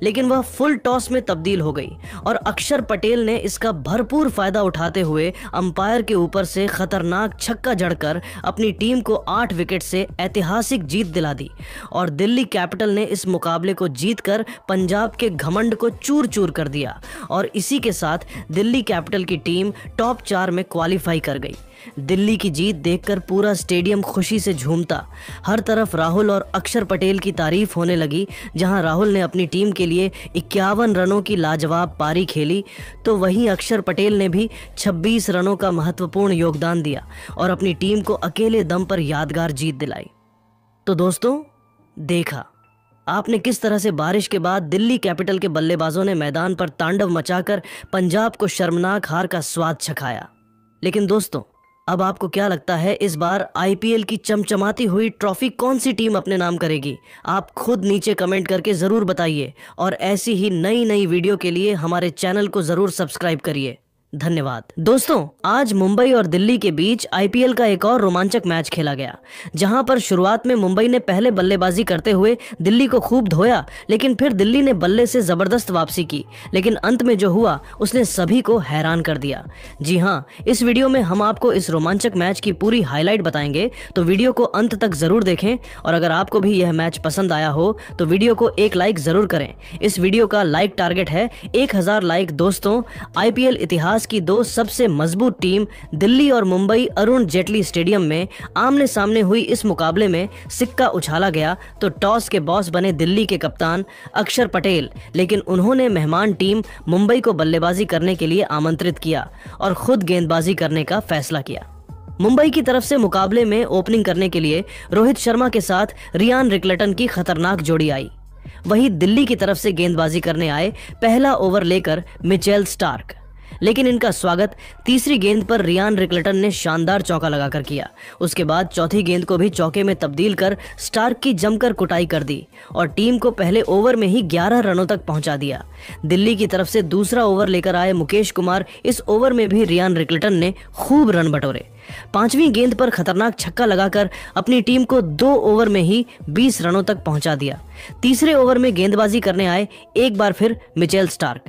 लेकिन वह फुल टॉस में तब्दील हो गई और अक्षर पटेल ने इसका भरपूर फायदा उठाते हुए अंपायर के ऊपर से खतरनाक छक्का जड़कर अपनी टीम को 8 विकेट से ऐतिहासिक जीत दिला दी और दिल्ली कैपिटल ने इस मुकाबले को जीतकर पंजाब के घमंड को चूर चूर कर दिया और इसी के साथ दिल्ली कैपिटल की टीम टॉप 4 में क्वालिफाई कर गई। दिल्ली की जीत देखकर पूरा स्टेडियम खुशी से झूमता। हर तरफ राहुल और अक्षर पटेल की तारीफ होने लगी। जहां राहुल ने अपनी टीम के लिए 51 रनों की लाजवाब पारी खेली, तो वहीं अक्षर पटेल ने भी 26 रनों का महत्वपूर्ण योगदान दिया और अपनी टीम को अकेले दम पर यादगार जीत दिलाई। तो दोस्तों, देखा आपने किस तरह से बारिश के बाद दिल्ली कैपिटल के बल्लेबाजों ने मैदान पर तांडव मचाकर पंजाब को शर्मनाक हार का स्वाद चखाया। लेकिन दोस्तों, अब आपको क्या लगता है इस बार आईपीएल की चमचमाती हुई ट्रॉफी कौन सी टीम अपने नाम करेगी? आप खुद नीचे कमेंट करके ज़रूर बताइए और ऐसी ही नई नई वीडियो के लिए हमारे चैनल को ज़रूर सब्सक्राइब करिए। धन्यवाद। दोस्तों, आज मुंबई और दिल्ली के बीच आईपीएल का एक और रोमांचक मैच खेला गया, जहां पर शुरुआत में मुंबई ने पहले बल्लेबाजी करते हुए दिल्ली को खूब धोया, लेकिन फिर दिल्ली ने बल्ले से जबरदस्त वापसी की, लेकिन अंत में जो हुआ उसने सभी को हैरान कर दिया। जी हां, इस वीडियो में हम आपको इस रोमांचक मैच की पूरी हाईलाइट बताएंगे, तो वीडियो को अंत तक जरूर देखें। और अगर आपको भी यह मैच पसंद आया हो तो वीडियो को एक लाइक जरूर करें। इस वीडियो का लाइक टारगेट है 1000 लाइक। दोस्तों, आईपीएल इतिहास की दो सबसे मजबूत टीम दिल्ली और मुंबई अरुण जेटली स्टेडियम में आमने सामने हुई इस मुकाबले में सिक्का उछाला गया तो टॉस के बॉस बने दिल्ली के कप्तान अक्षर पटेल, लेकिन उन्होंने मेहमान टीम मुंबई को बल्लेबाजी करने के लिए आमंत्रित किया और खुद गेंदबाजी करने का फैसला किया। मुंबई की तरफ से मुकाबले में ओपनिंग करने के लिए रोहित शर्मा के साथ रियान रिकल्टन की खतरनाक जोड़ी आई। वहीं दिल्ली की तरफ से गेंदबाजी करने आए पहला ओवर लेकर मिचेल स्टार्क, लेकिन इनका स्वागत तीसरी गेंद पर रियान रिकल्टन ने शानदार चौका लगाकर किया। उसके बाद चौथी गेंद को भी चौके में तब्दील कर स्टार्क की जमकर कुटाई कर दी और टीम को पहले ओवर में ही 11 रनों तक पहुंचा दिया। दिल्ली की तरफ से दूसरा ओवर लेकर आए मुकेश कुमार, इस ओवर में भी रियान रिकल्टन ने खूब रन बटोरे। पांचवीं गेंद पर खतरनाक छक्का लगाकर अपनी टीम को 2 ओवर में ही 20 रनों तक पहुंचा दिया। तीसरे ओवर में गेंदबाजी करने आए एक बार फिर मिचेल स्टार्क।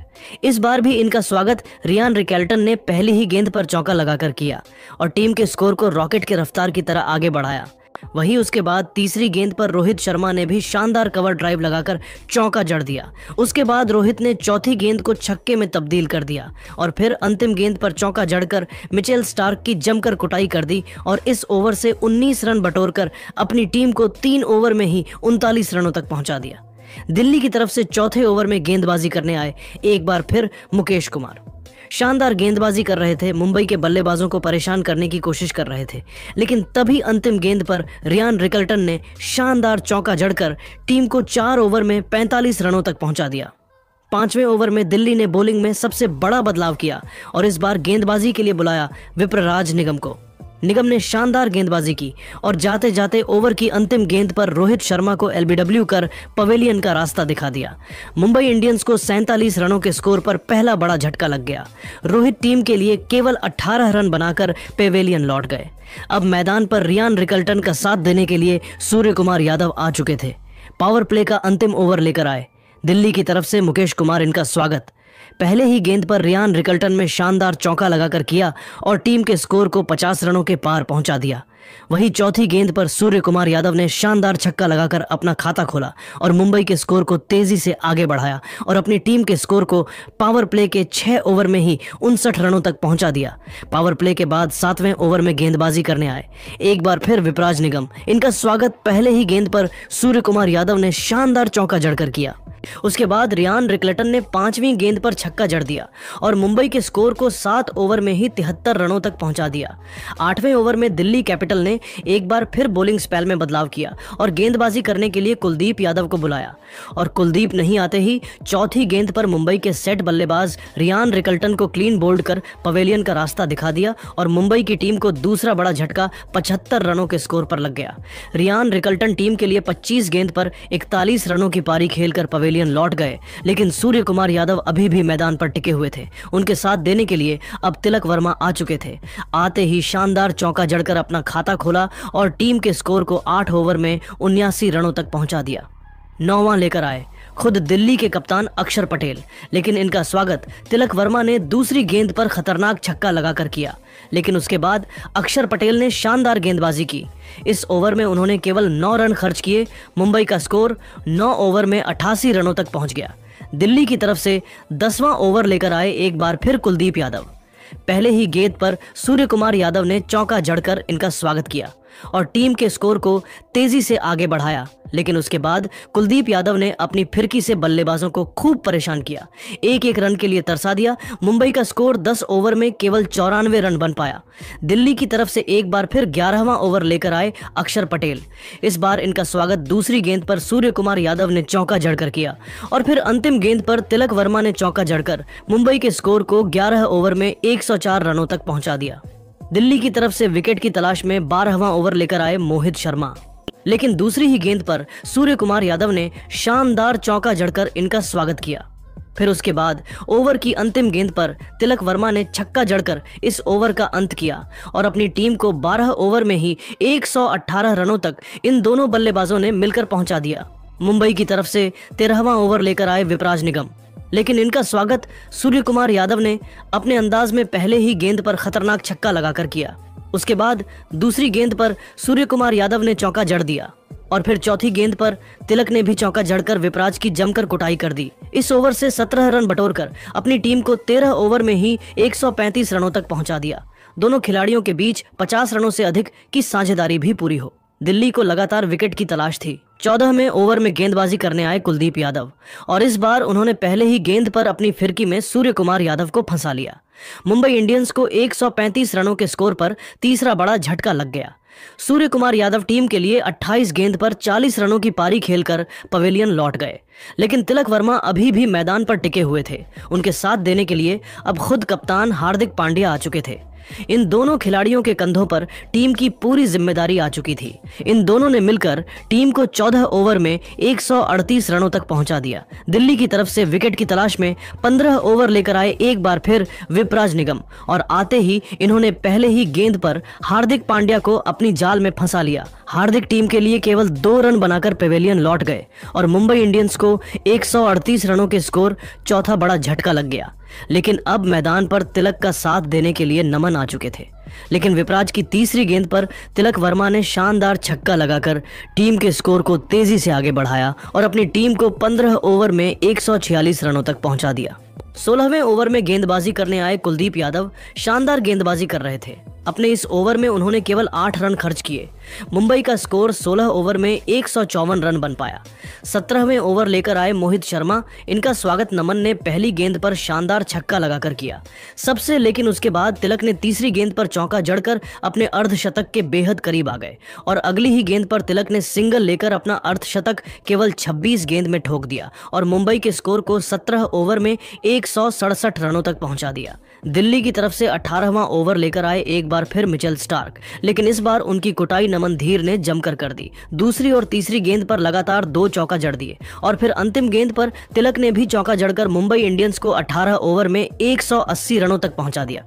इस बार भी इनका स्वागत रियान रिकल्टन ने पहली ही गेंद पर चौका लगाकर किया और टीम के स्कोर को रॉकेट की रफ्तार की तरह आगे बढ़ाया। वहीं उसके बाद तीसरी गेंद पर रोहित शर्मा ने भी शानदार कवर ड्राइव लगाकर चौका जड़ दिया। उसके बाद रोहित ने चौथी गेंद को छक्के में तब्दील कर दिया और फिर अंतिम गेंद पर चौका जड़कर मिचेल स्टार्क की जमकर कुटाई कर दी और इस ओवर से 19 रन बटोरकर अपनी टीम को 3 ओवर में ही 39 रनों तक पहुंचा दिया। दिल्ली की तरफ से चौथे ओवर में गेंदबाजी करने आए एक बार फिर मुकेश कुमार। शानदार गेंदबाजी कर रहे थे, मुंबई के बल्लेबाजों को परेशान करने की कोशिश कर रहे थे, लेकिन तभी अंतिम गेंद पर रियान रिकल्टन ने शानदार चौका जड़कर टीम को 4 ओवर में 45 रनों तक पहुंचा दिया। 5वें ओवर में दिल्ली ने बॉलिंग में सबसे बड़ा बदलाव किया और इस बार गेंदबाजी के लिए बुलाया विप्रराज निगम को। निगम ने शानदार गेंदबाजी की और जाते जाते ओवर की अंतिम गेंद पर रोहित शर्मा को एलबीडब्ल्यू कर पवेलियन का रास्ता दिखा दिया। मुंबई इंडियंस को 47 रनों के स्कोर पर पहला बड़ा झटका लग गया। रोहित टीम के लिए केवल 18 रन बनाकर पवेलियन लौट गए। अब मैदान पर रियान रिकल्टन का साथ देने के लिए सूर्य कुमार यादव आ चुके थे। पावर प्ले का अंतिम ओवर लेकर आए दिल्ली की तरफ से मुकेश कुमार। इनका स्वागत पहले ही गेंद पर रियान रिकल्टन में शानदार चौका लगाकर किया और टीम के स्कोर को 50 रनों के पार पहुंचा दिया। वहीं चौथी गेंद पर सूर्य कुमार यादव ने शानदार छक्का लगाकर अपना खाता खोला और मुंबई के स्कोर को तेजी से आगे बढ़ाया और अपनी टीम के स्कोर को पावर प्ले के 6 ओवर में ही 59 रनों तक पहुंचा दिया। पावर प्ले के बाद 7वें ओवर में गेंदबाजी करने आए एक बार फिर विपराज निगम। इनका स्वागत पहले ही गेंद पर सूर्य कुमार यादव ने शानदार चौका जड़कर किया। उसके बाद रियान रिकल्टन ने 5वीं गेंद पर छक्का जड़ दिया और मुंबई के स्कोर को 7 ओवर में ही 73 रनों तक पहुंचा दिया। 8वें ओवर में दिल्ली कैपिटल ने एक बार फिर बॉलिंग स्पेल में बदलाव किया और गेंदबाजी करने के लिए कुलदीप यादव को बुलाया और कुलदीप नहीं आते ही चौथी गेंद पर मुंबई के सेट बल्लेबाज रियान रिकल्टन को क्लीन बोल्ड कर पवेलियन का रास्ता दिखा दिया और मुंबई की टीम को दूसरा बड़ा झटका 75 रनों के स्कोर पर लग गया। रियान रिकल्टन टीम के लिए 25 गेंद पर 41 रनों की पारी खेलकर पवेलियन लौट गए, लेकिन सूर्य कुमार यादव अभी भी मैदान पर टिके हुए थे। उनके साथ देने के लिए अब तिलक वर्मा आ चुके थे। आते ही शानदार चौका जड़कर अपना खाता खोला और टीम के स्कोर को 8 ओवर में 79 रनों तक पहुंचा दिया। 9वां लेकर आए खुद दिल्ली के कप्तान अक्षर पटेल, लेकिन इनका स्वागत तिलक वर्मा ने दूसरी गेंद पर खतरनाक छक्का लगाकर किया, लेकिन उसके बाद अक्षर पटेल ने शानदार गेंदबाजी की। इस ओवर में उन्होंने केवल 9 रन खर्च किए। मुंबई का स्कोर 9 ओवर में 88 रनों तक पहुंच गया। दिल्ली की तरफ से 10वां ओवर लेकर आए एक बार फिर कुलदीप यादव। पहले ही गेंद पर सूर्य कुमार यादव ने चौका जड़कर इनका स्वागत किया और टीम के स्कोर को तेजी से आगे बढ़ाया। लेकिन उसके बाद कुलदीप यादव ने अपनी फिरकी से बल्लेबाजों को खूब परेशान किया, एक एक रन के लिए तरसा दिया। मुंबई का स्कोर 10 ओवर में केवल 94 रन बन पाया। दिल्ली की तरफ से एक बार फिर 11वां ओवर लेकर आए अक्षर पटेल। इस बार इनका स्वागत दूसरी गेंद पर सूर्य कुमार यादव ने चौका जड़कर किया और फिर अंतिम गेंद पर तिलक वर्मा ने चौका जड़कर मुंबई के स्कोर को 11 ओवर में 104 रनों तक पहुंचा दिया। दिल्ली की तरफ से विकेट की तलाश में 12वां ओवर लेकर आए मोहित शर्मा, लेकिन दूसरी ही गेंद पर सूर्य कुमार यादव ने शानदार चौका जड़कर इनका स्वागत किया। फिर उसके बाद ओवर की अंतिम गेंद पर तिलक वर्मा ने छक्का जड़कर इस ओवर का अंत किया और अपनी टीम को 12 ओवर में ही 118 रनों तक इन दोनों बल्लेबाजों ने मिलकर पहुंचा दिया। मुंबई की तरफ से 13वां ओवर लेकर आए विपराज निगम, लेकिन इनका स्वागत सूर्य कुमार यादव ने अपने अंदाज में पहले ही गेंद पर खतरनाक छक्का लगाकर किया। उसके बाद दूसरी गेंद पर सूर्य कुमार यादव ने चौका जड़ दिया और फिर चौथी गेंद पर तिलक ने भी चौका जड़कर विपराज की जमकर कुटाई कर दी। इस ओवर से 17 रन बटोरकर अपनी टीम को 13 ओवर में ही 135 रनों तक पहुंचा दिया। दोनों खिलाड़ियों के बीच 50 रनों से अधिक की साझेदारी भी पूरी हो। दिल्ली को लगातार विकेट की तलाश थी। 14वें ओवर में गेंदबाजी करने आए कुलदीप यादव और इस बार उन्होंने पहले ही गेंद पर अपनी फिरकी में सूर्य कुमार यादव को फंसा लिया। मुंबई इंडियंस को 135 रनों के स्कोर पर तीसरा बड़ा झटका लग गया। सूर्य कुमार यादव टीम के लिए 28 गेंद पर 40 रनों की पारी खेलकर पवेलियन लौट गए, लेकिन तिलक वर्मा अभी भी मैदान पर टिके हुए थे। उनके साथ देने के लिए अब खुद कप्तान हार्दिक पांड्या आ चुके थे। इन दोनों खिलाड़ियों के कंधों पर टीम की पूरी जिम्मेदारी आ चुकी थी। इन दोनों ने मिलकर टीम को 14 ओवर में 138 रनों तक पहुंचा दिया। दिल्ली की तरफ से विकेट की तलाश में 15 ओवर लेकर आए एक बार फिर विपराज निगम और आते ही इन्होंने पहले ही गेंद पर हार्दिक पांड्या को अपनी जाल में फंसा लिया। हार्दिक टीम के लिए केवल 2 रन बनाकर पेवेलियन लौट गए और मुंबई इंडियंस को 138 रनों के स्कोर चौथा बड़ा झटका लग गया। लेकिन अब मैदान पर तिलक का साथ देने के लिए नमन आ चुके थे। लेकिन विपराज की तीसरी गेंद पर तिलक वर्मा ने शानदार छक्का लगाकर टीम के स्कोर को तेजी से आगे बढ़ाया और अपनी टीम को 15 ओवर में 146 रनों तक पहुंचा दिया। 16वें ओवर में गेंदबाजी करने आए कुलदीप यादव शानदार गेंदबाजी कर रहे थे। अपने इस ओवर में उन्होंने केवल 8 रन खर्च किए। मुंबई का स्कोर 16 ओवर में 154 रन बन पाया। 17वें ओवर लेकर आए मोहित शर्मा। इनका स्वागत नमन ने पहली गेंद पर शानदार छक्का लगाकर किया सबसे, लेकिन उसके बाद तिलक ने तीसरी गेंद पर चौका जड़कर अपने अर्धशतक के बेहद करीब आ गए और अगली ही गेंद पर तिलक ने सिंगल लेकर अपना अर्धशतक केवल 26 गेंद में ठोक दिया और मुंबई के स्कोर को 17 ओवर में 167 रनों तक पहुंचा दिया। दिल्ली की तरफ से 18वां ओवर लेकर आए एक बार फिर मिचेल स्टार्क, लेकिन इस बार उनकी कुटाई नमन धीर ने जमकर कर दी। दूसरी और तीसरी गेंद पर लगातार 2 चौका जड़ दिए और फिर अंतिम गेंद पर तिलक ने भी चौका जड़कर मुंबई इंडियंस को 18 ओवर में 180 रनों तक पहुंचा दिया।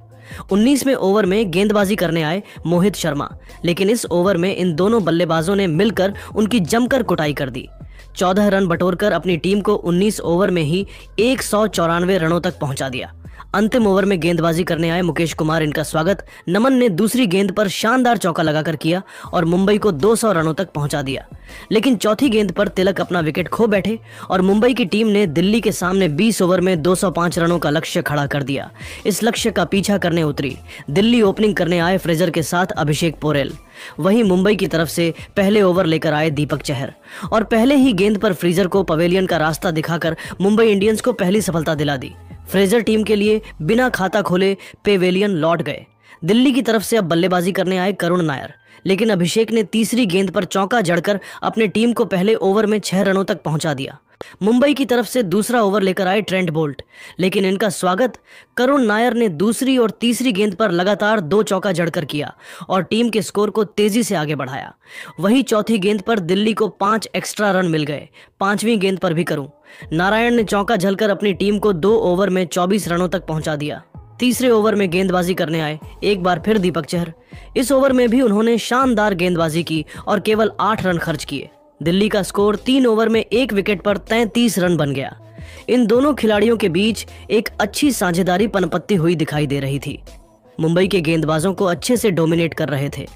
19वें ओवर में गेंदबाजी करने आए मोहित शर्मा, लेकिन इस ओवर में इन दोनों बल्लेबाजों ने मिलकर उनकी जमकर कुटाई कर दी। 14 रन बटोरकर अपनी टीम को 19 ओवर में ही 194 रनों तक पहुंचा दिया। अंतिम ओवर में गेंदबाजी करने आए मुकेश कुमार। इनका स्वागत नमन ने दूसरी गेंद पर शानदार चौका लगाकर किया और मुंबई को 200 रनों तक पहुंचा दिया। लेकिन चौथी गेंद पर तिलक अपना विकेट खो बैठे और मुंबई की टीम ने दिल्ली के सामने 20 ओवर में 205 रनों का लक्ष्य खड़ा कर दिया। इस लक्ष्य का पीछा करने उतरी दिल्ली ओपनिंग करने आए फ्रेजर के साथ अभिषेक पोरेल। वहीं मुंबई की तरफ से पहले ओवर लेकर आए दीपक चहर और पहले ही गेंद पर फ्रीजर को पवेलियन का रास्ता दिखाकर मुंबई इंडियंस को पहली सफलता दिला दी। फ्रेजर टीम के लिए बिना खाता खोले पेवेलियन लौट गए। दिल्ली की तरफ से अब बल्लेबाजी करने आए करुण नायर, लेकिन अभिषेक ने तीसरी गेंद पर चौका जड़कर अपने टीम को पहले ओवर में 6 रनों तक पहुंचा दिया। मुंबई की तरफ से दूसरा ओवर लेकर आए ट्रेंट बोल्ट, लेकिन इनका स्वागत करुण नायर ने दूसरी और तीसरी गेंद पर लगातार 2 चौका जड़कर किया और टीम के स्कोर को तेजी से आगे बढ़ाया। वहीं चौथी गेंद पर दिल्ली को 5 एक्स्ट्रा रन मिल गए। 5वीं गेंद पर भी करुण नारायण ने चौका झलकर अपनी टीम को 2 ओवर में 24 रनों तक पहुंचा दिया। तीसरे ओवर में गेंदबाजी करने आए एक बार फिर दीपक चहर। इस ओवर में भी उन्होंने शानदार गेंदबाजी की और केवल 8 रन खर्च किए। दिल्ली का स्कोर 3 ओवर में 1 विकेट पर 33 रन बन गया। इन दोनों खिलाड़ियों के बीच एक अच्छी साझेदारी पनपत्ती हुई दिखाई दे रही थी। मुंबई के गेंदबाजों को अच्छे से डोमिनेट कर रहे थे।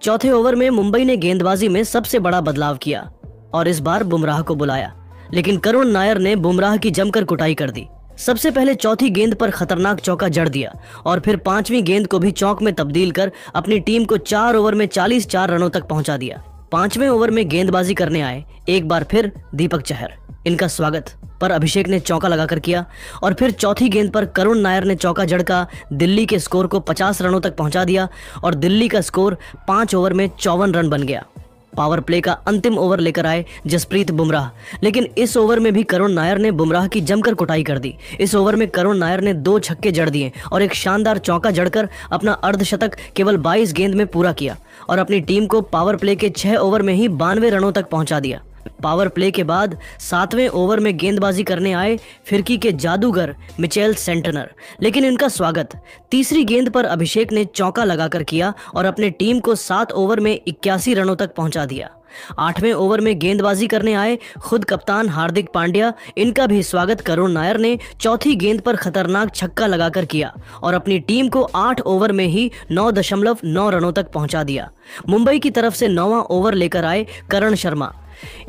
चौथे ओवर में मुंबई ने गेंदबाजी में सबसे बड़ा बदलाव किया और इस बार बुमराह को बुलाया, लेकिन करुण नायर ने बुमराह की जमकर कुटाई कर दी। सबसे पहले चौथी गेंद पर खतरनाक चौका जड़ दिया और फिर पांचवी गेंद को भी चौक में तब्दील कर अपनी टीम को 4 ओवर में 44 रनों तक पहुंचा दिया। पांचवें ओवर में गेंदबाजी करने आए एक बार फिर दीपक चहर। इनका स्वागत पर अभिषेक ने चौका लगाकर किया और फिर चौथी गेंद पर करुण नायर ने चौका जड़का दिल्ली के स्कोर को 50 रनों तक पहुंचा दिया और दिल्ली का स्कोर 5 ओवर में 54 रन बन गया। पावर प्ले का अंतिम ओवर लेकर आए जसप्रीत बुमराह, लेकिन इस ओवर में भी करुण नायर ने बुमराह की जमकर कुटाई कर दी। इस ओवर में करुण नायर ने 2 छक्के जड़ दिए और एक शानदार चौका जड़कर अपना अर्धशतक केवल 22 गेंद में पूरा किया और अपनी टीम को पावर प्ले के 6 ओवर में ही 92 रनों तक पहुंचा दिया। पावर प्ले के बाद 7वें ओवर में गेंदबाजी करने आए फिरकी के जादूगर मिचेल सेंटनर, लेकिन इनका स्वागत तीसरी गेंद पर अभिषेक ने चौका लगाकर किया और अपने टीम को 7 ओवर में 81 रनों तक पहुंचा दिया। 8वें ओवर में गेंदबाजी करने आए खुद कप्तान हार्दिक पांड्या। इनका भी स्वागत करुण नायर ने चौथी गेंद पर खतरनाक छक्का लगाकर किया और अपनी टीम को 8 ओवर में ही 9.9 रनों तक पहुंचा दिया। मुंबई की तरफ से 9वां ओवर लेकर आए करण शर्मा।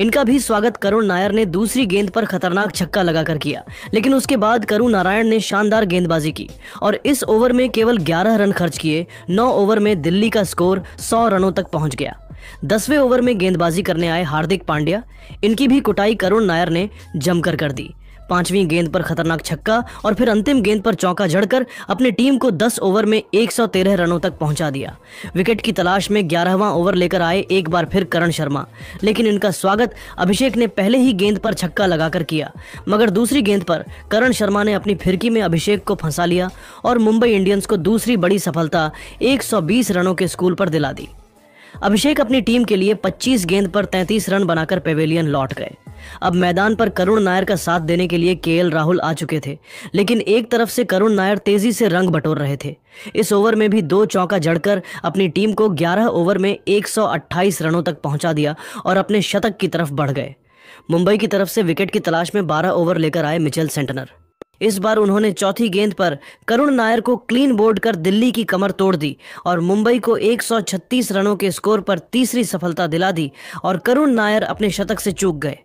इनका भी स्वागत करुण नायर ने दूसरी गेंद पर खतरनाक छक्का लगाकर किया, लेकिन उसके बाद करुण नारायण ने शानदार गेंदबाजी की और इस ओवर में केवल 11 रन खर्च किए। 9 ओवर में दिल्ली का स्कोर 100 रनों तक पहुंच गया। 10वें ओवर में गेंदबाजी करने आए हार्दिक पांड्या। इनकी भी कुटाई करुण नायर ने जमकर कर दी। 5वीं गेंद पर खतरनाक छक्का और फिर अंतिम गेंद पर चौका जड़कर अपनी टीम को 10 ओवर में 113 रनों तक पहुंचा दिया। विकेट की तलाश में 11वां ओवर लेकर आए एक बार फिर करण शर्मा, लेकिन इनका स्वागत अभिषेक ने पहले ही गेंद पर छक्का लगाकर किया, मगर दूसरी गेंद पर करण शर्मा ने अपनी फिरकी में अभिषेक को फंसा लिया और मुंबई इंडियंस को दूसरी बड़ी सफलता 120 रनों के स्कोर पर दिला दी। अभिषेक अपनी टीम के लिए 25 गेंद पर 33 रन बनाकर पेवेलियन लौट गए। अब मैदान पर करुण नायर का साथ देने के लिए केएल राहुल आ चुके थे, लेकिन एक तरफ से करुण नायर तेजी से रंग बटोर रहे थे। इस ओवर में भी 2 चौका जड़कर अपनी टीम को 11 ओवर में 128 रनों तक पहुंचा दिया और अपने शतक की तरफ बढ़ गए। मुंबई की तरफ से विकेट की तलाश में 12 ओवर लेकर आए मिचेल सेंटनर। इस बार उन्होंने चौथी गेंद पर करुण नायर को क्लीन बोल्ड कर दिल्ली की कमर तोड़ दी और मुंबई को 136 रनों के स्कोर पर तीसरी सफलता दिला दी और करुण नायर अपने शतक से चूक गए।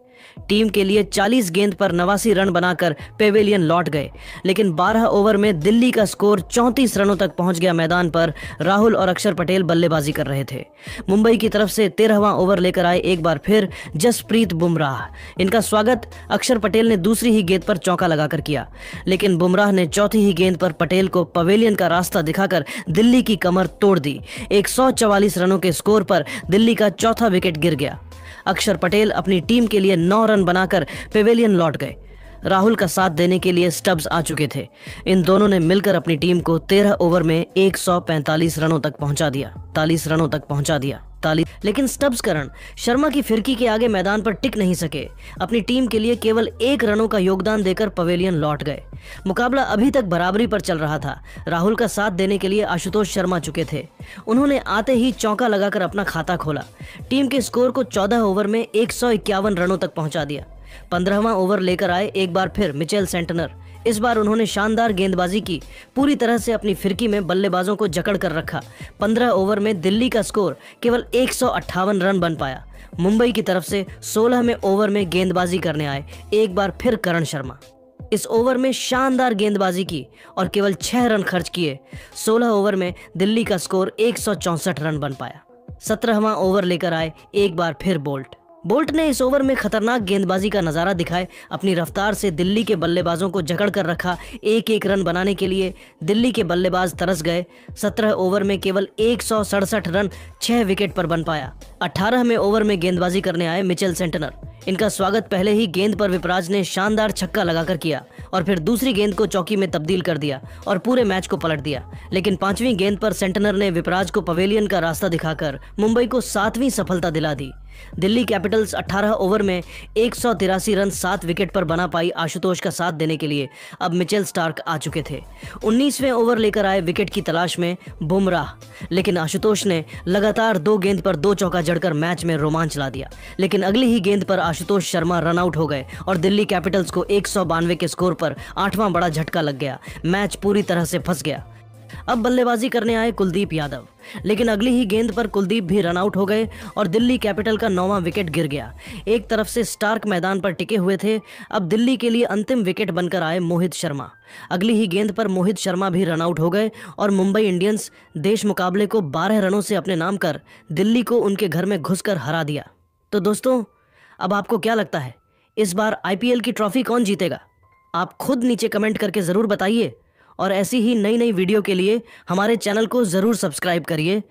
टीम के लिए 40 गेंद पर 89 रन बनाकर पेवेलियन लौट गए, लेकिन 12 ओवर में दिल्ली का स्कोर 34 रनों तक पहुंच गया। मैदान पर राहुल और अक्षर पटेल बल्लेबाजी कर रहे थे। मुंबई की तरफ से 13वां ओवर लेकर आए एक बार फिर जसप्रीत बुमराह। इनका स्वागत अक्षर पटेल ने दूसरी ही गेंद पर चौका लगाकर किया, लेकिन बुमराह ने चौथी ही गेंद पर पटेल को पवेलियन का रास्ता दिखाकर दिल्ली की कमर तोड़ दी। 144 रनों के स्कोर पर दिल्ली का चौथा विकेट गिर गया। अक्षर पटेल अपनी टीम के लिए 9 रन बनाकर पेवेलियन लौट गए। राहुल का साथ देने के लिए स्टब्स आ चुके थे। इन दोनों ने मिलकर अपनी टीम को 13 ओवर में 145 रनों तक पहुंचा दिया। 40 रनों तक पहुंचा दिया। लेकिन स्टब्स करण शर्मा की फिरकी के आगे मैदान पर टिक नहीं सके। अपनी टीम के लिए केवल 1 रनों का योगदान देकर पवेलियन लौट गए। मुकाबला अभी तक बराबरी पर चल रहा था। राहुल का साथ देने के लिए आशुतोष शर्मा चुके थे। उन्होंने आते ही चौका लगाकर अपना खाता खोला। टीम के स्कोर को 14 ओवर में 151 रनों तक पहुंचा दिया। 15वां ओवर लेकर आए एक बार फिर मिचेल सेंटनर। इस बार उन्होंने शानदार गेंदबाजी की, पूरी तरह से अपनी फिरकी में बल्लेबाजों को जकड़ कर रखा। 15 ओवर में दिल्ली का स्कोर केवल 158 रन बन पाया। मुंबई की तरफ से 16वें ओवर में गेंदबाजी करने आए एक बार फिर करण शर्मा। इस ओवर में शानदार गेंदबाजी की और केवल 6 रन खर्च किए। 16 ओवर में दिल्ली का स्कोर 164 रन बन पाया। 17वां ओवर लेकर आए एक बार फिर बोल्ट ने इस ओवर में खतरनाक गेंदबाजी का नजारा दिखाए। अपनी रफ्तार से दिल्ली के बल्लेबाजों को जकड़ कर रखा। एक रन बनाने के लिए दिल्ली के बल्लेबाज तरस गए। 17 ओवर में केवल 167 रन 6 विकेट पर बन पाया। 18वें ओवर में गेंदबाजी करने आए मिचेल सेंटनर। इनका स्वागत पहले ही गेंद पर विपराज ने शानदार छक्का लगाकर किया और फिर दूसरी गेंद को चौकी में तब्दील कर दिया और पूरे मैच को पलट दिया। लेकिन 5वीं गेंद पर सेंटनर ने विपराज को पवेलियन का रास्ता दिखाकर मुंबई को 7वीं सफलता दिला दी। दिल्ली कैपिटल्स 18 ओवर में 183 रन 7 विकेट पर बना पाई। आशुतोष का साथ देने के लिए अब मिचेल स्टार्क आ चुके थे। 19वें ओवर लेकर आए विकेट की तलाश में बुमराह, लेकिन आशुतोष ने लगातार 2 गेंद पर 2 चौका जड़कर मैच में रोमांच ला दिया। लेकिन अगली ही गेंद पर आशुतोष शर्मा रन आउट हो गए और दिल्ली कैपिटल्स को 192 के स्कोर पर 8वां बड़ा झटका लग गया। मैच पूरी तरह से फंस गया। अब बल्लेबाजी करने आए कुलदीप यादव। लेकिन अगली ही गेंद पर कुलदीप भी रन आउट हो गए और दिल्ली कैपिटल का 9वां विकेट गिर गया। एक तरफ से स्टार्क मैदान पर टिके हुए थे, अब दिल्ली के लिए अंतिम विकेट बनकर आए मोहित शर्मा। अगली ही गेंद पर मोहित शर्मा भी रन आउट हो गए और मुंबई इंडियंस देश मुकाबले को 12 रनों से अपने नाम कर दिल्ली को उनके घर में घुसकर हरा दिया। तो दोस्तों, अब आपको क्या लगता है, इस बार आईपीएल की ट्रॉफी कौन जीतेगा? आप खुद नीचे कमेंट करके ज़रूर बताइए और ऐसी ही नई नई वीडियो के लिए हमारे चैनल को ज़रूर सब्सक्राइब करिए।